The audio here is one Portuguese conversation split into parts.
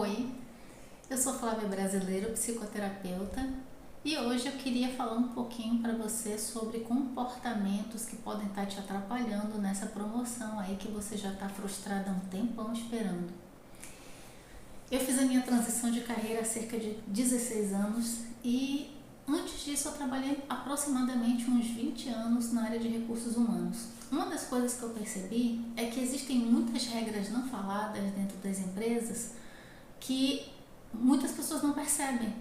Oi, eu sou Flávia Brasileiro, psicoterapeuta, e hoje eu queria falar um pouquinho para você sobre comportamentos que podem estar te atrapalhando nessa promoção aí que você já está frustrada há um tempão esperando. Eu fiz a minha transição de carreira há cerca de 16 anos e antes disso eu trabalhei aproximadamente uns 20 anos na área de recursos humanos. Uma das coisas que eu percebi é que existem muitas regras não faladas dentro das empresas que muitas pessoas não percebem.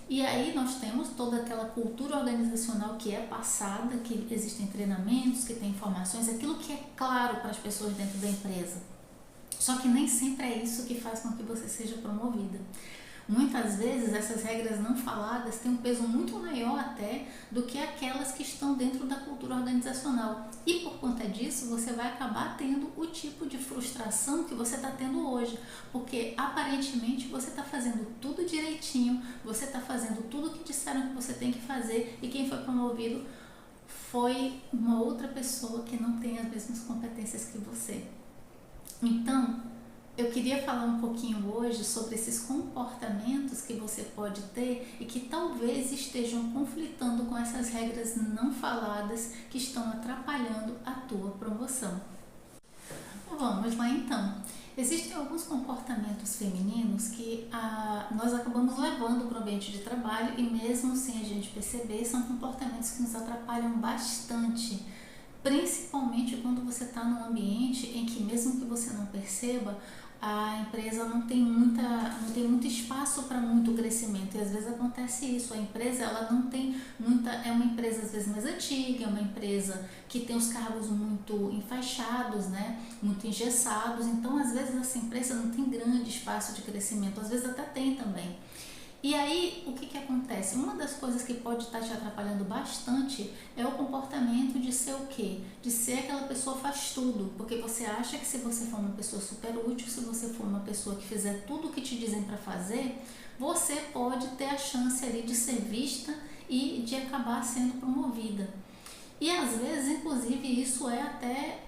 E aí nós temos toda aquela cultura organizacional que é passada, que existem treinamentos, que tem informações, aquilo que é claro para as pessoas dentro da empresa. Só que nem sempre é isso que faz com que você seja promovida. Muitas vezes essas regras não faladas têm um peso muito maior até do que aquelas que estão dentro da cultura organizacional. E por conta disso você vai acabar tendo o tipo de frustração que você está tendo hoje. Porque aparentemente você está fazendo tudo direitinho, você está fazendo tudo o que disseram que você tem que fazer e quem foi promovido foi uma outra pessoa que não tem as mesmas competências que você. Então, eu queria falar um pouquinho hoje sobre esses comportamentos que você pode ter e que talvez estejam conflitando com essas regras não faladas que estão atrapalhando a tua promoção. Vamos lá então. Existem alguns comportamentos femininos que nós acabamos levando para o ambiente de trabalho e mesmo sem a gente perceber, são comportamentos que nos atrapalham bastante. Principalmente quando você está num ambiente em que mesmo que você não perceba, a empresa não tem muito espaço para muito crescimento e às vezes acontece isso, a empresa ela não tem muita, é uma empresa às vezes mais antiga, é uma empresa que tem os cargos muito enfaixados, né, muito engessados, então às vezes essa empresa não tem grande espaço de crescimento, às vezes até tem também. E aí, o que acontece? Uma das coisas que pode estar te atrapalhando bastante é o comportamento de ser o quê? De ser aquela pessoa faz tudo, porque você acha que se você for uma pessoa super útil, se você for uma pessoa que fizer tudo o que te dizem para fazer, você pode ter a chance ali de ser vista e de acabar sendo promovida. E às vezes, inclusive, isso é até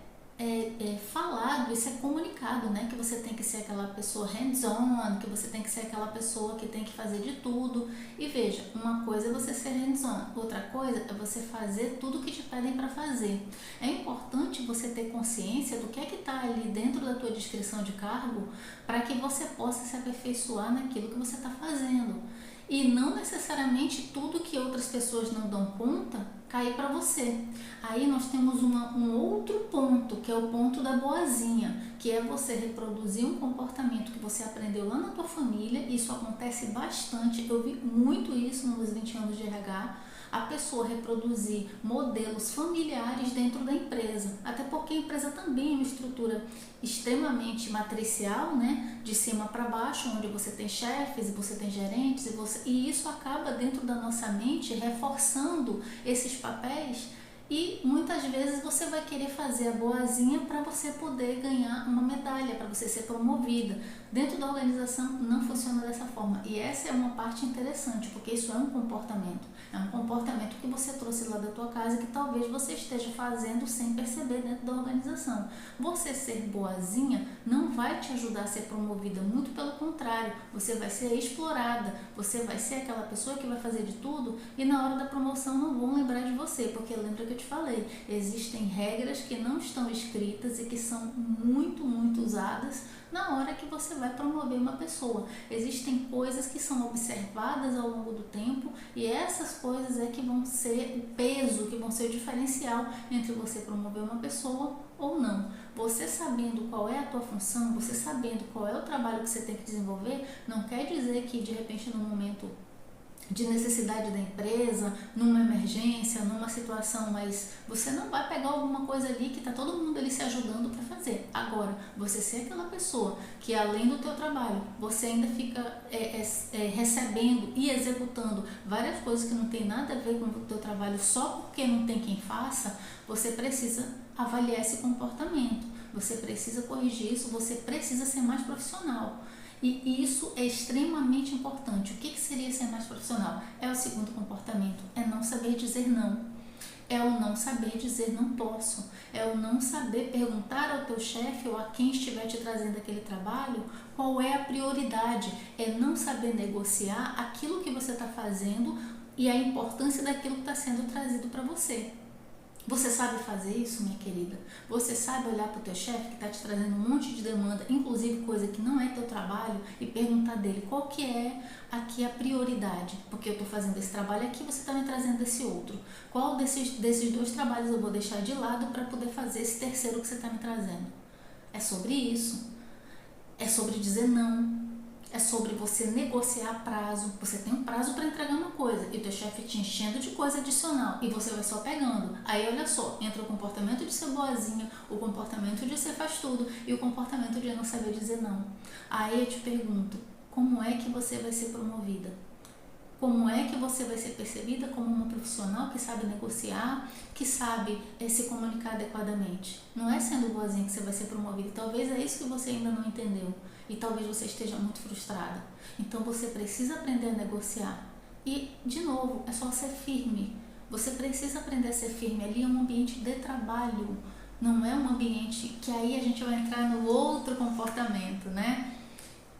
falado, isso é comunicado, né? Que você tem que ser aquela pessoa hands-on, que você tem que ser aquela pessoa que tem que fazer de tudo. E veja, uma coisa é você ser hands-on, outra coisa é você fazer tudo o que te pedem para fazer. É importante você ter consciência do que é que está ali dentro da tua descrição de cargo para que você possa se aperfeiçoar naquilo que você está fazendo. E não necessariamente tudo que outras pessoas não dão conta cair para você. Aí nós temos um outro ponto, que é o ponto da boazinha, que é você reproduzir um comportamento que você aprendeu lá na tua família. Isso acontece bastante, eu vi muito isso nos 20 anos de RH, a pessoa reproduzir modelos familiares dentro da empresa, até porque a empresa também é uma estrutura extremamente matricial, né? De cima para baixo, onde você tem chefes, você tem gerentes, e isso acaba dentro da nossa mente reforçando esses papéis. E muitas vezes você vai querer fazer a boazinha para você poder ganhar uma medalha, para você ser promovida. Dentro da organização não funciona dessa forma. E essa é uma parte interessante, porque isso é um comportamento. É um comportamento que você trouxe lá da tua casa que talvez você esteja fazendo sem perceber dentro da organização. Você ser boazinha não vai te ajudar a ser promovida, muito pelo contrário. Você vai ser explorada, você vai ser aquela pessoa que vai fazer de tudo e na hora da promoção não vão lembrar de você, porque lembra que eu te falei, existem regras que não estão escritas e que são muito usadas na hora que você vai promover uma pessoa. Existem coisas que são observadas ao longo do tempo e essas coisas é que vão ser o peso, que vão ser o diferencial entre você promover uma pessoa ou não. Você sabendo qual é a tua função, você sabendo qual é o trabalho que você tem que desenvolver, não quer dizer que de repente no momento de necessidade da empresa, numa emergência, numa situação, mas você não vai pegar alguma coisa ali que está todo mundo ali se ajudando para fazer. Agora, você ser aquela pessoa que além do teu trabalho, você ainda fica recebendo e executando várias coisas que não tem nada a ver com o teu trabalho só porque não tem quem faça, você precisa avaliar esse comportamento, você precisa corrigir isso, você precisa ser mais profissional. E isso é extremamente importante. O que seria ser mais profissional? É o segundo comportamento, é não saber dizer não. É o não saber dizer não posso, é o não saber perguntar ao teu chefe ou a quem estiver te trazendo aquele trabalho qual é a prioridade, é não saber negociar aquilo que você está fazendo e a importância daquilo que está sendo trazido para você. Você sabe fazer isso, minha querida? Você sabe olhar para o teu chefe que está te trazendo um monte de demanda, inclusive coisa que não é teu trabalho, e perguntar dele qual que é aqui a prioridade? Porque eu estou fazendo esse trabalho aqui, você está me trazendo esse outro. Qual desses dois trabalhos eu vou deixar de lado para poder fazer esse terceiro que você está me trazendo? É sobre isso. É sobre dizer não. É sobre você negociar prazo. Você tem um prazo para entregar uma coisa e o teu chefe te enchendo de coisa adicional e você vai só pegando. Aí olha só, entra o comportamento de ser boazinha, o comportamento de ser faz tudo e o comportamento de não saber dizer não. Aí eu te pergunto, como é que você vai ser promovida? Como é que você vai ser percebida como uma profissional que sabe negociar, que sabe se comunicar adequadamente? Não é sendo boazinha que você vai ser promovida. Talvez é isso que você ainda não entendeu. E talvez você esteja muito frustrada. Então você precisa aprender a negociar. E, de novo, é só ser firme. Você precisa aprender a ser firme. Ali é um ambiente de trabalho. Não é um ambiente que aí a gente vai entrar no outro comportamento, né?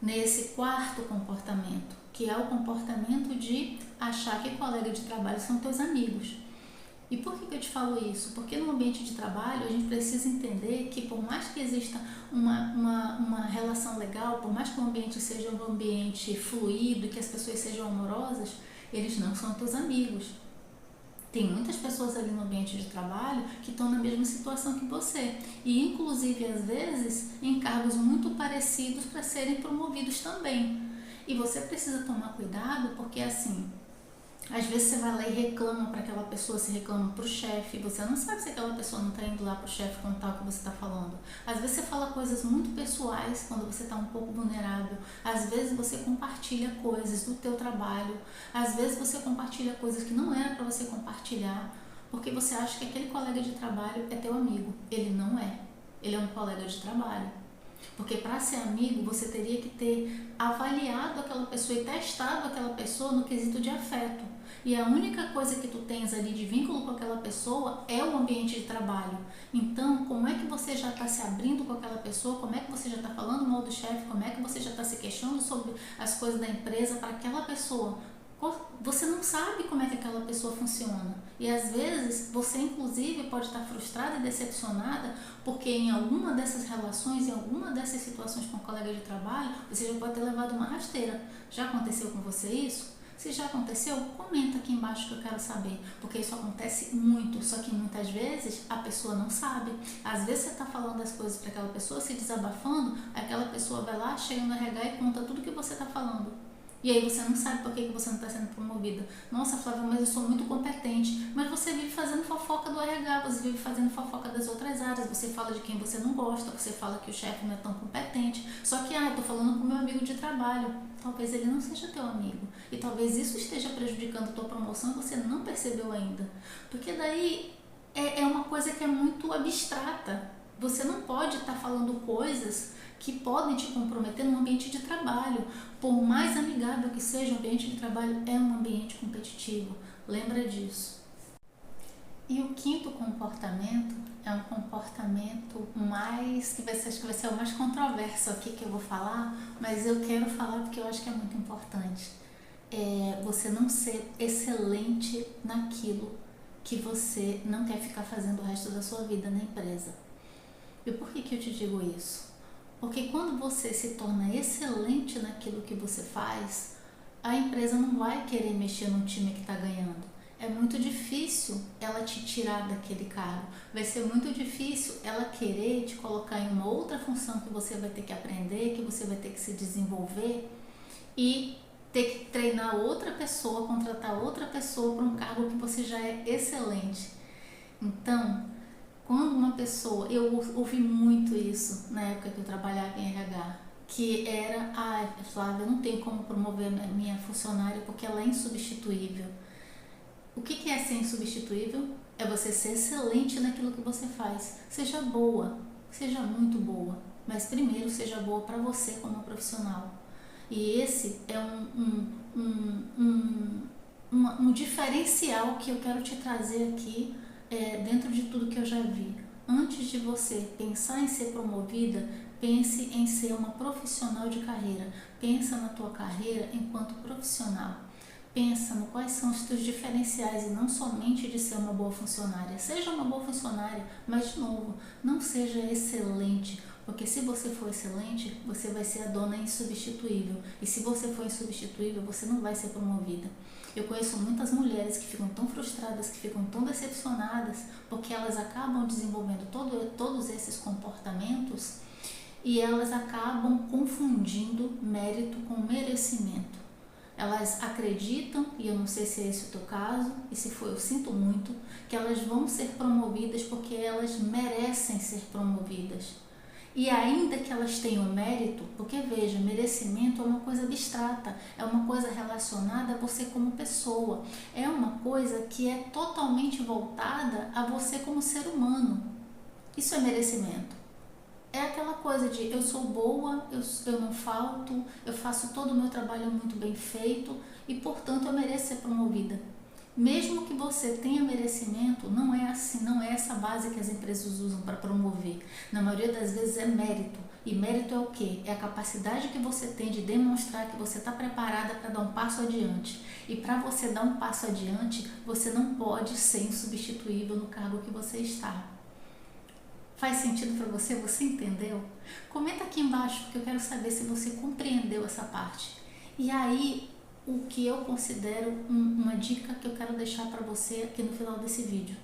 Nesse quarto comportamento, que é o comportamento de achar que colega de trabalho são teus amigos. E por que eu te falo isso? Porque no ambiente de trabalho a gente precisa entender que por mais que exista uma relação legal, por mais que o ambiente seja um ambiente fluido, que as pessoas sejam amorosas, eles não são teus amigos. Tem muitas pessoas ali no ambiente de trabalho que estão na mesma situação que você e inclusive às vezes em cargos muito parecidos para serem promovidos também. E você precisa tomar cuidado porque assim, às vezes você vai lá e reclama para aquela pessoa, se reclama para o chefe, você não sabe se aquela pessoa não está indo lá para o chefe contar o que você está falando. Às vezes você fala coisas muito pessoais quando você está um pouco vulnerável, às vezes você compartilha coisas do teu trabalho, às vezes você compartilha coisas que não era para você compartilhar, porque você acha que aquele colega de trabalho é teu amigo. Ele não é, ele é um colega de trabalho. Porque para ser amigo você teria que ter avaliado aquela pessoa e testado aquela pessoa no quesito de afeto. E a única coisa que tu tens ali de vínculo com aquela pessoa é o ambiente de trabalho. Então, como é que você já está se abrindo com aquela pessoa? Como é que você já está falando mal do chefe? Como é que você já está se queixando sobre as coisas da empresa para aquela pessoa? Você não sabe como é que aquela pessoa funciona. E às vezes você inclusive pode estar frustrada e decepcionada porque em alguma dessas relações, em alguma dessas situações com um colega de trabalho, você já pode ter levado uma rasteira. Já aconteceu com você isso? Se já aconteceu, comenta aqui embaixo que eu quero saber, porque isso acontece muito, só que muitas vezes a pessoa não sabe. Às vezes você está falando as coisas para aquela pessoa, se desabafando, aquela pessoa vai lá, chega no RH e conta tudo que você está falando. E aí você não sabe por que você não está sendo promovida. Nossa, Flávia, mas eu sou muito competente. Mas você vive fazendo fofoca do RH, você vive fazendo fofoca das outras áreas, você fala de quem você não gosta, você fala que o chefe não é tão competente. Só que, eu tô falando com meu amigo de trabalho. Talvez ele não seja teu amigo. E talvez isso esteja prejudicando a tua promoção e você não percebeu ainda. Porque daí é uma coisa que é muito abstrata. Você não pode estar falando coisas que podem te comprometer no ambiente de trabalho. Por mais amigável que seja o ambiente de trabalho, é um ambiente competitivo. Lembra disso. E o quinto comportamento é um comportamento mais, acho que vai ser o mais controverso aqui que eu vou falar, mas eu quero falar porque eu acho que é muito importante. É você não ser excelente naquilo que você não quer ficar fazendo o resto da sua vida na empresa. E por que eu te digo isso? Porque quando você se torna excelente naquilo que você faz, a empresa não vai querer mexer no time que está ganhando. É muito difícil ela te tirar daquele cargo. Vai ser muito difícil ela querer te colocar em uma outra função que você vai ter que aprender, que você vai ter que se desenvolver e ter que treinar outra pessoa, contratar outra pessoa para um cargo que você já é excelente. Então, quando uma pessoa, eu ouvi muito isso na época que eu trabalhava em RH, que era, Flávia, eu não tenho como promover a minha funcionária porque ela é insubstituível. O que é ser insubstituível? É você ser excelente naquilo que você faz. Seja boa, seja muito boa, mas primeiro seja boa para você como profissional. E esse é um diferencial que eu quero te trazer aqui dentro de tudo que eu já vi, antes de você pensar em ser promovida, pense em ser uma profissional de carreira. Pensa na tua carreira enquanto profissional. Pensa no quais são os teus diferenciais e não somente de ser uma boa funcionária. Seja uma boa funcionária, mas de novo, não seja excelente, porque se você for excelente, você vai ser a dona insubstituível. E se você for insubstituível, você não vai ser promovida. Eu conheço muitas mulheres que ficam tão frustradas, que ficam tão decepcionadas, porque elas acabam desenvolvendo todos esses comportamentos e elas acabam confundindo mérito com merecimento. Elas acreditam, e eu não sei se é esse o teu caso, e se for eu sinto muito, que elas vão ser promovidas porque elas merecem ser promovidas. E ainda que elas tenham mérito, porque veja, merecimento é uma coisa abstrata, é uma coisa relacionada a você como pessoa, é uma coisa que é totalmente voltada a você como ser humano. Isso é merecimento. É aquela coisa de eu sou boa, eu não falto, eu faço todo o meu trabalho muito bem feito e, portanto, eu mereço ser promovida. Mesmo que você tenha merecimento, não é assim, não é essa base que as empresas usam para promover. Na maioria das vezes é mérito. E mérito é o quê? É a capacidade que você tem de demonstrar que você está preparada para dar um passo adiante. E para você dar um passo adiante, você não pode ser insubstituível no cargo que você está. Faz sentido para você? Você entendeu? Comenta aqui embaixo, porque eu quero saber se você compreendeu essa parte. E aí, o que eu considero uma dica que eu quero deixar para você aqui no final desse vídeo.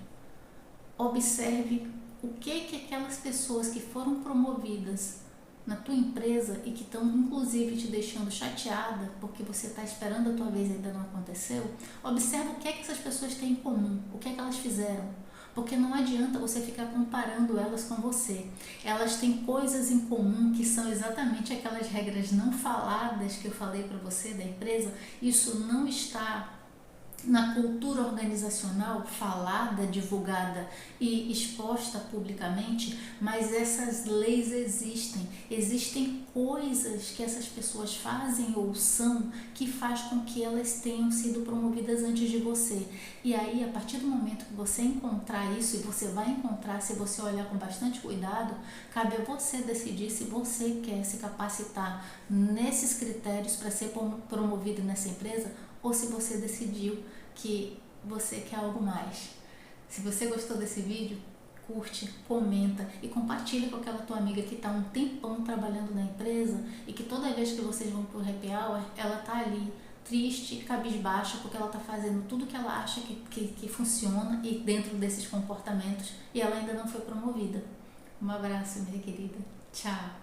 Observe o que aquelas pessoas que foram promovidas na tua empresa e que estão inclusive te deixando chateada porque você está esperando a tua vez e ainda não aconteceu. Observe o que essas pessoas têm em comum, o que elas fizeram. Porque não adianta você ficar comparando elas com você. Elas têm coisas em comum que são exatamente aquelas regras não faladas que eu falei para você da empresa. Isso não está na cultura organizacional falada, divulgada e exposta publicamente, mas essas leis existem. Existem coisas que essas pessoas fazem ou são que faz com que elas tenham sido promovidas antes de você. E aí, a partir do momento que você encontrar isso, e você vai encontrar se você olhar com bastante cuidado, cabe a você decidir se você quer se capacitar nesses critérios para ser promovido nessa empresa ou se você decidiu que você quer algo mais. Se você gostou desse vídeo, curte, comenta e compartilha com aquela tua amiga que está um tempão trabalhando na empresa e que toda vez que vocês vão pro happy hour, ela tá ali triste, cabisbaixa, porque ela está fazendo tudo que ela acha que funciona e dentro desses comportamentos e ela ainda não foi promovida. Um abraço, minha querida. Tchau!